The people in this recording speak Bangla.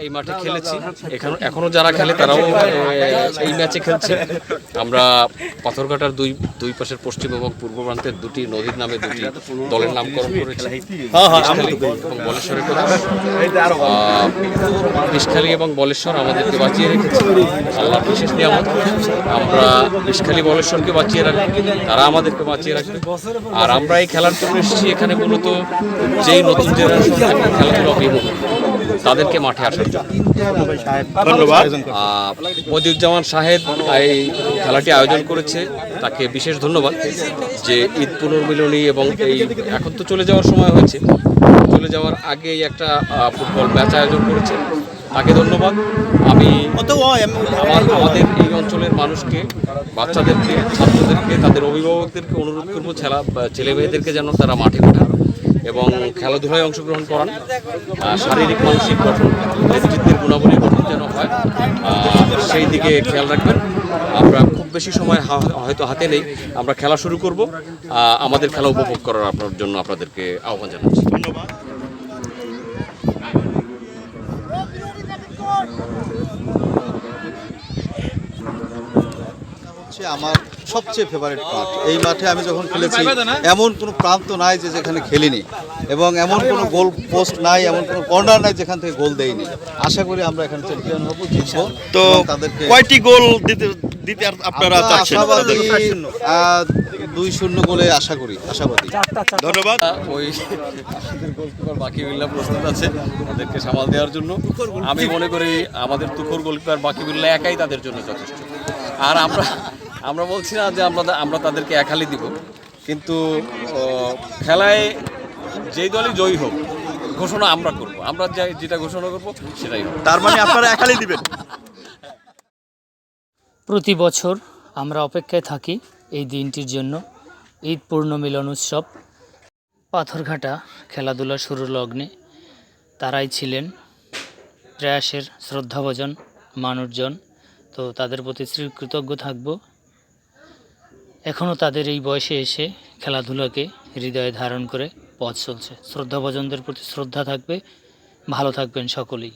এই মাঠে খেলেছি, এখনো যারা খেলে তারাও এই ম্যাচে খেলছে। আমরা পাথরঘাটার দুই পাশের পশ্চিম এবং পূর্ব প্রান্তের দুটি নদীর নামে দুটি দলের নামকরণ করেছি, এবং বলেশ্বরের কথা। বিষখালী এবং বলেশ্বর আমাদেরকে বাঁচিয়ে রেখেছে, আল্লাহর বিশেষ নিয়ামত। আমরা বিষখালী বলেশ্বরকে বাঁচিয়ে রাখবো, তারা আমাদেরকে বাঁচিয়ে রাখবে। আর আমরা এই খেলার জন্য এসেছি এখানে মূলত যেই নতুন জেনারেশন খেলাধুলা অভিমুখ তাদেরকে মাঠে আসার জন্য। ধন্যবাদ। মজিউজ্জামান শাহেদ এই খেলাটি আয়োজন করেছে, তাকে বিশেষ ধন্যবাদ। যে ঈদ পুনর্মিলনী এবং এই এখন তো চলে যাওয়ার সময় হয়েছে, চলে যাওয়ার আগেই একটা ফুটবল ম্যাচ আয়োজন করেছে, তাকে ধন্যবাদ। আমি আমাদের এই অঞ্চলের মানুষকে, বাচ্চাদেরকে, ছাত্রদেরকে, তাদের অভিভাবকদেরকে অনুরোধ করবো ছেলে মেয়েদেরকে যেন তারা মাঠে ওঠান এবং খেলাধুলায় অংশগ্রহণ করান। শারীরিক মানসিক গঠন, নেতৃত্বের গুণাবলী গঠন যেন হয়, সেই দিকে খেয়াল রাখবেন। আমরা খুব বেশি সময় হয়তো হাতে নেই, আমরা খেলা শুরু করব। আমাদের খেলা উপভোগ করার জন্য আপনাদেরকে আহ্বান জানাচ্ছি। ধন্যবাদ। আমার সবচেয়ে ফেভারিট মাঠ। এই মাঠে আমি যখন খেলেছি এমন কোনো প্রান্ত নাই যে যেখানে খেলিনি, এবং এমন কোনো গোল পোস্ট নাই, এমন কোনো কর্নার নাই যেখান থেকে গোল দেয়নি। আশা করি আমরা এখানে চ্যাম্পিয়ন হব, জিতবো। তো তাদেরকে কয়টি গোল দিতে আপনারা চাচ্ছেন? 2-0 গোলে আশাবাদী। ধন্যবাদ। ওই আমাদের গোলকিপার বাকিবুল্লাহ প্রস্তুত আছে তাদেরকে সামাল দেওয়ার জন্য। আমি মনে করি আমাদের তুখোর গোলকিপার বাকিবুল্লাহ একাই তাদের জন্য যথেষ্ট। আর আমরা বলছি না যে আমরা তাদেরকে একালি দিব, কিন্তু খেলায় যেই দলই জয়ী হোক ঘোষণা আমরা করব, আমরা যেটা ঘোষণা করব সেটাই হবে। তার মানে আপনারা একালি দিবেন? প্রতি বছর আমরা অপেক্ষায় থাকি এই দিনটির জন্য, ঈদ পূর্ণ মিলন উৎসব। পাথরঘাটা খেলাধুলা শুরুর লগ্নে তারাই ছিলেন প্রয়াসের শ্রদ্ধাভাজন মানুষজন, তো তাদের প্রতি কৃতজ্ঞ থাকব। এখনও তাদের এই বয়সে এসে খেলাধুলাকে হৃদয়ে ধারণ করে পথ চলছে। শ্রদ্ধাভাজনদের প্রতি শ্রদ্ধা থাকবে। ভালো থাকবেন সকলেই।